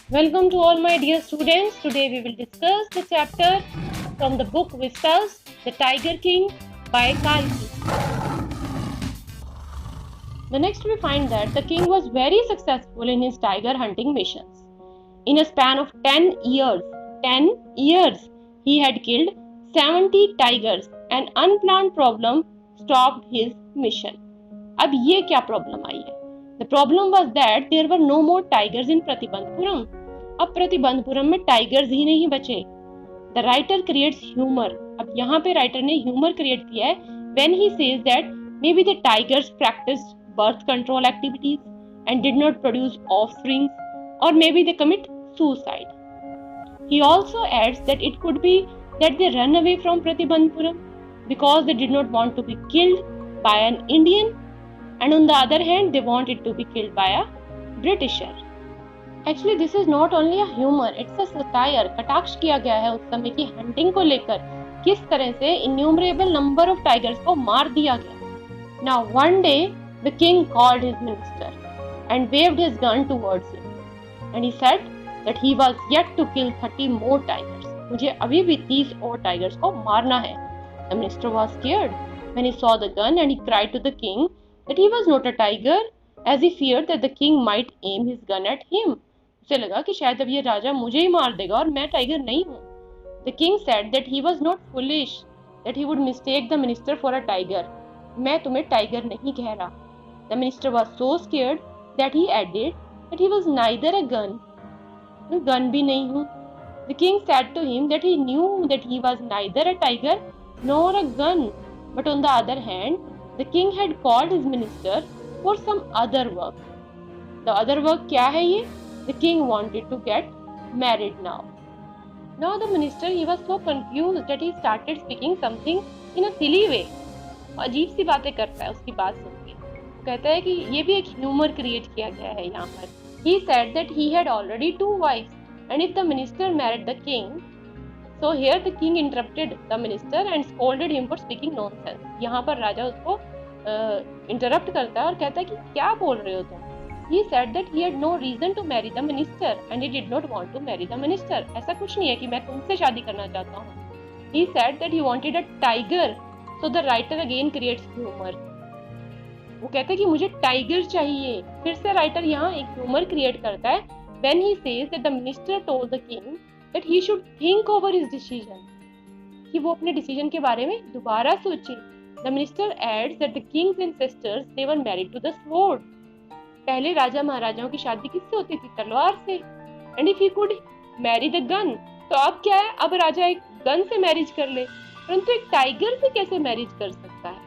Welcome to all my dear students. Today we will discuss the chapter from the book Vistas, The Tiger King by Kalki. The next we find that the king was very successful in his tiger hunting missions. In a span of 10 years, he had killed 70 tigers. An unplanned problem stopped his mission. अब ये क्या problem आई है? The problem was that there were no more tigers in Pratibandhpuram. अब प्रतिबंधपुरम में tigers ही नहीं बचे. The writer creates humor. अब यहाँ पे राइटर ने ह्यूमर क्रिएट किया है when he says that maybe the tigers practiced birth control activities and did not produce offspring, or maybe they commit suicide. He also adds that it could be that they run away from Pratibandhpuram because they did not want to be killed by an Indian, and on the other hand they wanted to be killed by a Britisher. Actually this is not only a humor, it's a satire. कटाक्ष किया गया है उस समय की hunting को लेकर, किस तरह से innumerable number of tigers को मार दिया गया. Now one day the king called his minister and waved his gun towards him, and he said that he was yet to kill 30 more tigers. मुझे अभी भी 30 और tigers को मारना है. The minister was scared when he saw the gun and he cried to the king that he was not a tiger, as he feared that the king might aim his gun at him. उसे लगा कि शायद अब ये राजा मुझे ही मार देगा और मैं टाइगर नहीं हूँ. The king said that he was not foolish, that he would mistake the minister for a tiger. मैं तुम्हें टाइगर नहीं कह रहा. The minister was so scared that he added that he was neither a gun. मैं gun भी नहीं हूँ. The king said to him that he knew that he was neither a tiger nor a gun, but on the other hand, the king had called his minister for some other work. The other work क्या है ये? The king wanted to get married now. Now the minister, he was so confused that he started speaking something in a silly way. अजीब सी बातें करता है उसकी बात सुन के. कहता है कि ये भी एक ह्यूमर क्रिएट किया गया है यहाँ पर. He said that he had already 2 wives, and if the minister married the king, so here the king interrupted the minister and scolded him for speaking nonsense. यहाँ पर राजा उसको इंटरप्ट करता है और कहता है कि क्या बोल रहे हो तुम. He said that he had no reason to marry the minister and he did not want to marry the minister. ऐसा कुछ नहीं है कि मैं तुमसे शादी करना चाहता हूँ. He said that he wanted a tiger. So the writer again creates humor. वो कहता है कि मुझे टाइगर चाहिए. फिर से राइटर यहाँ एक ह्यूमर क्रिएट करता है when he says that the minister told the king that he should think over his decision. कि वो अपने डिसीजन के बारे में दोबारा सोचे. The minister adds that the king's ancestors, they were married to the sword. पहले राजा महाराजाओं की शादी किससे होती थी? तलवार से. And if he could Mary the gun, तो अब क्या है? अब राजा एक गन से मैरिज कर ले, परंतु एक टाइगर से कैसे मैरिज कर सकता है?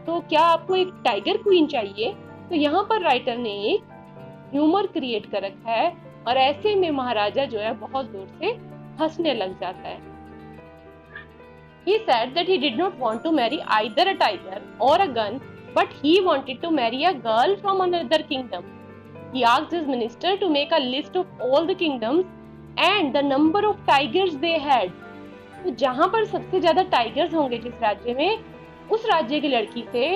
तो क्या आपको एक टाइगर क्वीन चाहिए? तो यहाँ पर राइटर ने एक ह्यूमर क्रिएट कर रखा है और ऐसे में महाराजा जो है बहुत जोर से हंसने लग जाता है. He said that he did not want to marry either a tiger or a gun, but he wanted to marry a girl from another kingdom. He asked his minister to make a list of all the kingdoms and the number of tigers they had. तो जहाँ पर सबसे ज्यादा tigers होंगे जिस राज्य में, उस राज्य की लड़की से,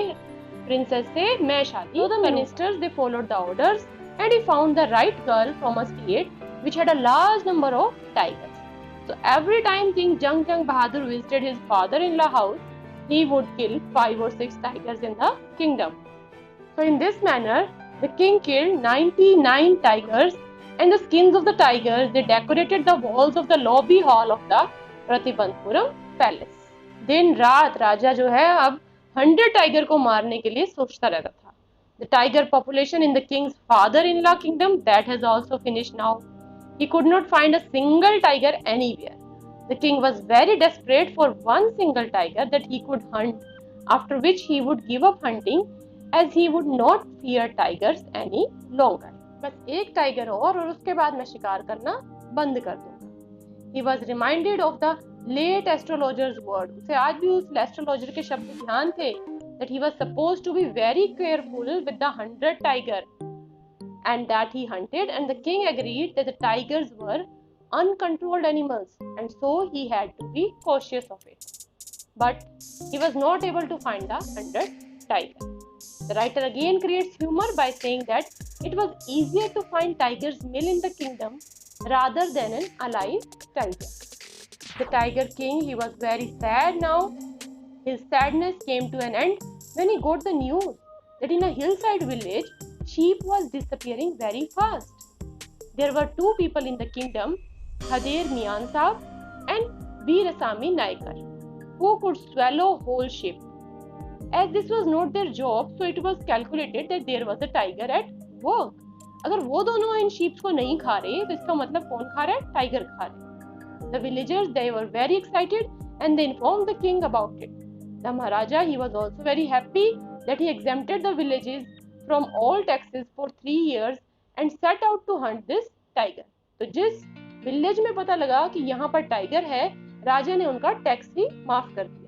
प्रिंसेस से मैं शादी. So the ministers, they followed the orders and he found the right girl from a state which had a large number of tigers. So every time King Jung Bahadur visited his father-in-law house, he would kill 5 or 6 tigers in the kingdom. So in this manner, the king killed 99 tigers, and the skins of the tigers, they decorated the walls of the lobby hall of the Pratibandhpuram palace. दिन रात राजा जो है अब 100 tiger को मारने के लिए सोचता रहता था. The tiger population in the king's father-in-law kingdom, that has also finished now. He could not find a single tiger anywhere. The king was very desperate for one single tiger that he could hunt, after which he would give up hunting as he would not fear tigers any longer. बस एक tiger और उसके बाद मैं शिकार करना बंद कर दूंगा. He was reminded of the late astrologer's word. उसे आज भी उस एस्ट्रोलॉजर के शब्द ध्यान थे that he was supposed to be very careful with the 100 tiger, and that he hunted, and the king agreed that the tigers were uncontrolled animals and so he had to be cautious of it. But he was not able to find the 100 tiger. The writer again creates humor by saying that it was easier to find tiger's meal in the kingdom rather than an alive tiger. The Tiger King, he was very sad now. His sadness came to an end when he got the news that in a hillside village, sheep was disappearing very fast. There were two people in the kingdom, Hadir Mian Saab and Veerasamy Naikar, who could swallow whole sheep. As this was not their job, so it was calculated that there was a tiger at work. अगर वो दोनों इन sheep को नहीं खा रहे, तो इसका मतलब कौन खा रहा है? Tiger खा रहा है. The villagers, they were very excited and they informed the king about it. The Maharaja, he was also very happy that he exempted the villages from all taxes for 3 years and set out to hunt this tiger. तो जिस village में पता लगा कि यहाँ पर tiger है, राजा ने उनका टैक्स ही माफ कर दिया.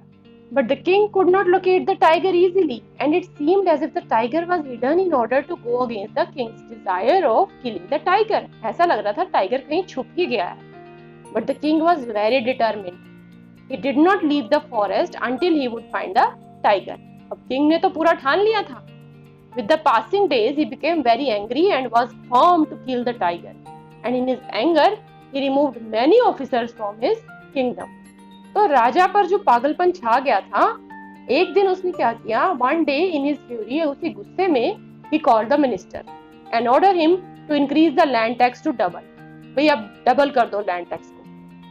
But the king could not locate the tiger easily, and it seemed as if the tiger was hidden in order to go against the king's desire of killing the tiger. ऐसा लग रहा था tiger कहीं छुप ही गया है. But the king was very determined. He did not leave the forest until he would find the tiger. अब king ने तो पूरा ठान लिया था. With the passing days, he became very angry and was firm to kill the tiger. And in his anger, he removed many officers from his kingdom. तो राजा पर जो पागलपन छा गया था, एक दिन उसने क्या किया? One day in his fury, उसी गुस्से में, he called the minister and ordered him to increase the land tax to double. भाई अब डबल कर दो लैंड टैक्स को.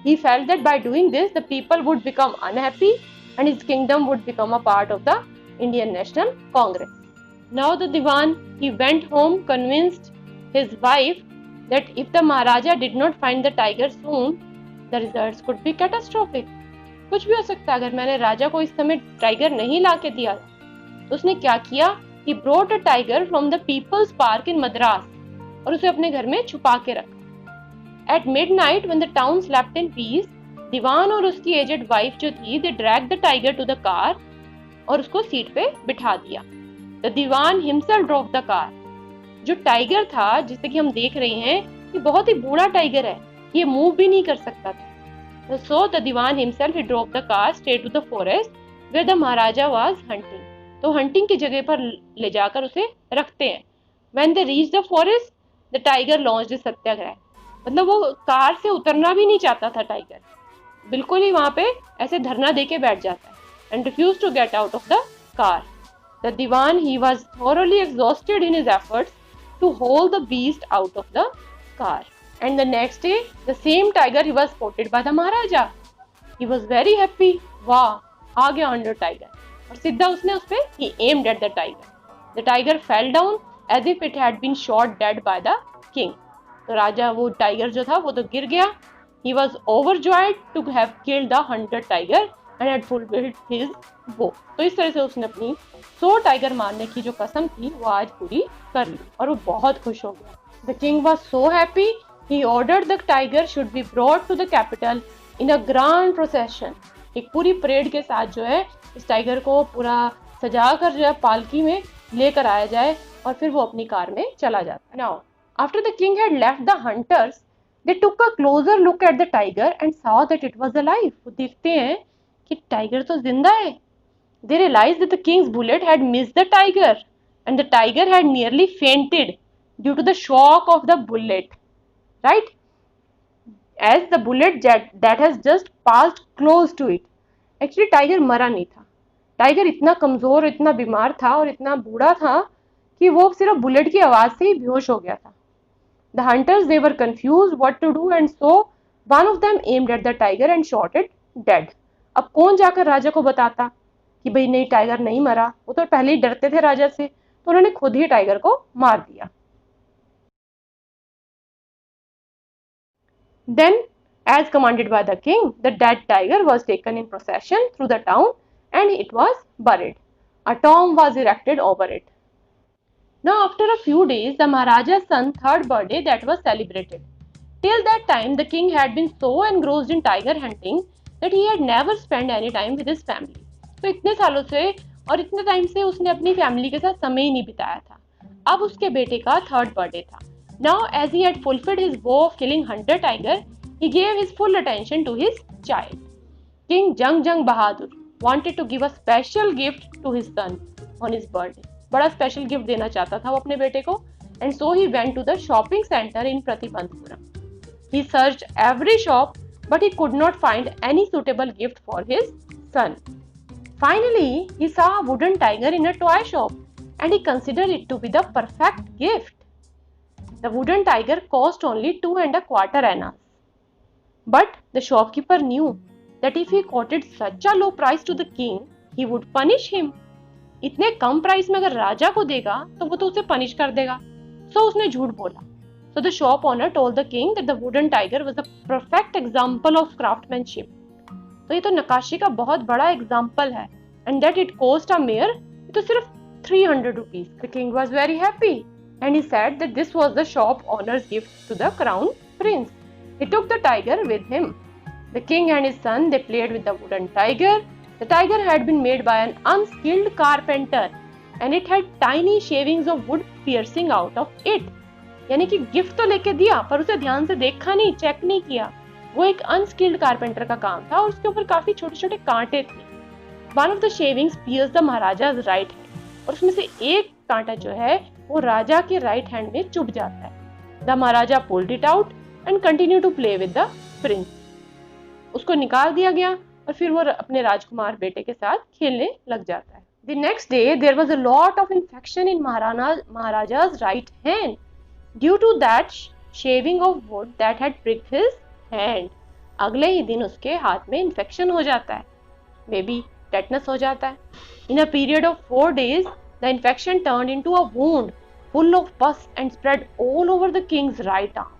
He felt that by doing this, the people would become unhappy and his kingdom would become a part of the Indian National Congress. Now the Diwan, he went home convinced his wife that if the Maharaja did not find the tiger soon, the results could be catastrophic. कुछ भी हो सकता है अगर मैंने राजा को इस समय टाइगर नहीं ला के दिया. तो उसने क्या किया? He brought a tiger from the People's Park in Madras और उसे अपने घर में छुपा के रखा. At midnight, when the town slept in peace, दीवान और उसकी एजेड वाइफ जो थी, they dragged the tiger to the car और उसको सीट पे बिठा दिया. The Diwan himself drove the car. जो टाइगर था, जिसे कि हम देख रहे हैं, ये बहुत ही बूढ़ा टाइगर है, ये मूव भी नहीं कर सकता था. So the Diwan himself he drove the car straight to the forest where the Maharaja was hunting. तो हंटिंग की जगह पर ले जाकर उसे रखते हैं. When they reached the forest, the tiger launched a सत्याग्रह. मतलब वो कार से उतरना भी नहीं चाहता था टाइगर, बिल्कुल ही वहां पे ऐसे धरना देके बैठ जाता है. And refuse to get out of the car. The dewan he was thoroughly exhausted in his efforts to hold the beast out of the car. And the next day the same tiger he was spotted by the maharaja. He was very happy. वाह, आ गया under tiger. और सीधा उसने उस पे ही aimed at the tiger. The tiger fell down as if it had been shot dead by the king. तो राजा, वो टाइगर जो था वो तो गिर गया. He was overjoyed to have killed the 100 tiger and had fulfilled his vow. तो इस तरह से उसने अपनी 100 टाइगर मारने की जो कसम थी वो आज पूरी कर ली और वो बहुत खुश हो गया. The king was so happy. He ordered the tiger should be brought to the capital in a grand procession. एक पूरी परेड के साथ जो है इस टाइगर को पूरा सजा कर जो है पालकी में लेकर आया जाए और फिर वो अपनी कार में चला जाता है. Now, after the king had left the hunters, they took a closer look at the tiger and saw that it was alive. वो देखते हैं कि टाइगर तो जिंदा है. They realized that the king's bullet had missed the tiger and the tiger had nearly fainted due to the shock of the bullet. Right? As the bullet that has just passed close to it. Actually tiger मरा नहीं था. Tiger इतना कमजोर, इतना बीमार था और इतना बूढ़ा था कि वो सिर्फ बुलेट की आवाज से ही बेहोश हो गया था. The hunters, they were confused what to do and so one of them aimed at the tiger and shot it dead. अब कौन जाकर राजा को बताता कि भाई नहीं, टाइगर नहीं मरा. वो तो पहले ही डरते थे राजा से, तो उन्होंने खुद ही टाइगर को मार दिया. Then, as commanded by the king, the dead tiger was taken in procession through the town and it was buried. A tomb was erected over it. Now after a few days, the Maharaja's son's third birthday that was celebrated. Till that time, the king had been so engrossed in tiger hunting that he had never spent any time with his family. तो इतने सालों से और इतने time से उसने अपनी family के साथ समय ही नहीं बिताया था. अब उसके बेटे का थर्ड बर्थडे था. Now as he had fulfilled his vow of killing 100 tiger, he gave his full attention to his child. King Jung Jung Bahadur wanted to give a special gift to his son on his birthday. बड़ा special gift देना चाहता था वो अपने बेटे को, and so he went to the shopping centre in Pratipantpuram. He searched every shop, but he could not find any suitable gift for his son. Finally, he saw a wooden tiger in a toy shop, and he considered it to be the perfect gift. The wooden tiger cost only 2.25 annas. But the shopkeeper knew that if he quoted such a low price to the king, he would punish him. इतने कम price में अगर राजा को देगा तो वो तो उसे punish कर देगा. So उसने झूठ बोला. So the shop owner told the king that the wooden tiger was a perfect example of craftsmanship. तो ये तो नक्काशी का बहुत बड़ा एग्जाम्पल है, and that it cost a mere, ये तो सिर्फ 300 rupees. The king was very happy, and he said that this was the shop owner's gift to the crown prince. He took the tiger with him. The king and his son, they played with the wooden tiger. The tiger had been made by an unskilled carpenter, and it had tiny shavings of wood piercing out of it. यानी कि gift तो लेके दिया पर उसे ध्यान से देखा नहीं, चेक नहीं किया. वो एक अनस्किल्ड कारपेंटर का काम था और उसके ऊपर काफी छोटे छोटे कांटे थे. One of the shavings pierce the maharaja right hand, और उसमें से एक कांटा जो है वो राजा के राइट हैंड में चुभ जाता है. The maharaja pulled it out and continue to play with the prince. उसको निकाल दिया गया और फिर वो अपने राजकुमार बेटे के साथ खेलने लग जाता है. The next day there was a lot of infection in Maharaja's right hand due to that shaving of wood that had pricked his hand. अगले ही दिन उसके हाथ में इन्फेक्शन हो जाता है, मे बी टेटनस हो जाता है. In a period of 4 days, the infection turned into a wound full of pus and spread all over the king's right arm.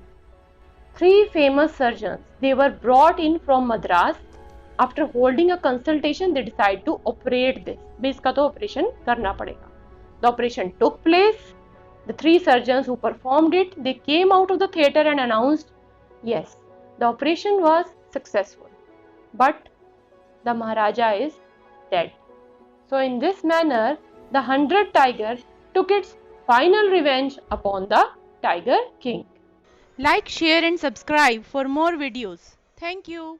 3 famous surgeons, they were brought in from Madras. After holding a consultation, they decided to operate this. भी इसका तो operation करना पड़ेगा. The operation took place. The 3 surgeons who performed it, they came out of the theatre and announced, yes, the operation was successful, but the Maharaja is dead. So in this manner, the 100 tiger took its final revenge upon the Tiger King. Like, share and subscribe for more videos. Thank you.